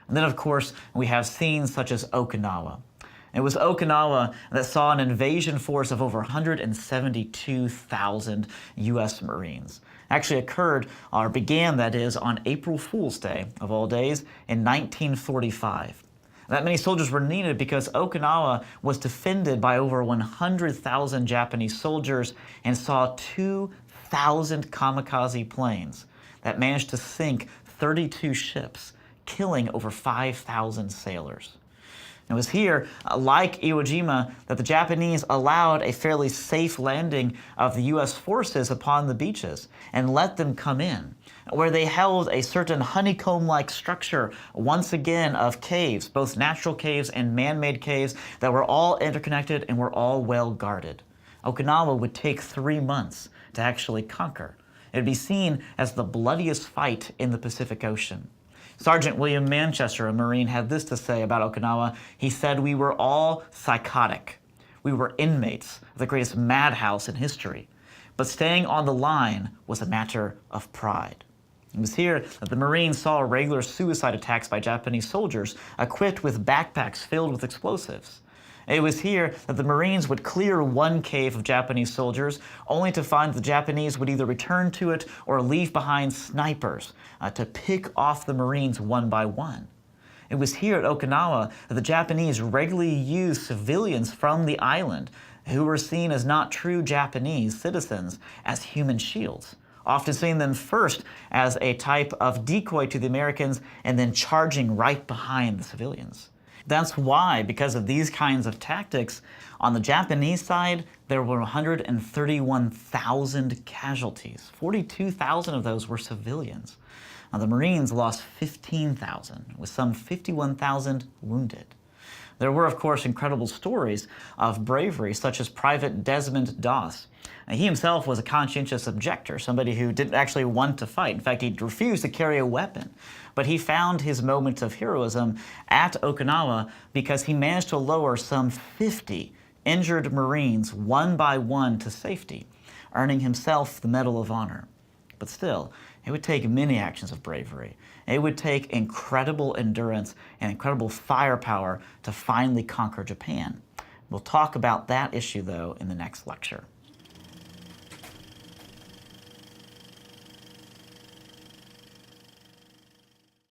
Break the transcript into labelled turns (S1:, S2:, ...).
S1: And then, of course, we have scenes such as Okinawa. It was Okinawa that saw an invasion force of over 172,000 U.S. Marines. Actually occurred, or began, that is, on April Fool's Day, of all days, in 1945. That many soldiers were needed because Okinawa was defended by over 100,000 Japanese soldiers and saw 2,000 kamikaze planes that managed to sink 32 ships, killing over 5,000 sailors. It was here, like Iwo Jima, that the Japanese allowed a fairly safe landing of the U.S. forces upon the beaches and let them come in, where they held a certain honeycomb-like structure, once again, of caves, both natural caves and man-made caves that were all interconnected and were all well guarded. Okinawa would take 3 months to actually conquer. It would be seen as the bloodiest fight in the Pacific Ocean. Sergeant William Manchester, a Marine, had this to say about Okinawa. He said, "We were all psychotic. We were inmates of the greatest madhouse in history. But staying on the line was a matter of pride." It was here that the Marines saw regular suicide attacks by Japanese soldiers equipped with backpacks filled with explosives. It was here that the Marines would clear one cave of Japanese soldiers, only to find the Japanese would either return to it or leave behind snipers to pick off the Marines one by one. It was here at Okinawa that the Japanese regularly used civilians from the island who were seen as not true Japanese citizens as human shields, often seeing them first as a type of decoy to the Americans and then charging right behind the civilians. That's why, because of these kinds of tactics, on the Japanese side, there were 131,000 casualties. 42,000 of those were civilians. Now, the Marines lost 15,000, with some 51,000 wounded. There were, of course, incredible stories of bravery, such as Private Desmond Doss. He himself was a conscientious objector, somebody who didn't actually want to fight. In fact, he refused to carry a weapon. But he found his moment of heroism at Okinawa because he managed to lower some 50 injured Marines one by one to safety, earning himself the Medal of Honor. But still, it would take many actions of bravery. It would take incredible endurance and incredible firepower to finally conquer Japan. We'll talk about that issue, though, in the next lecture.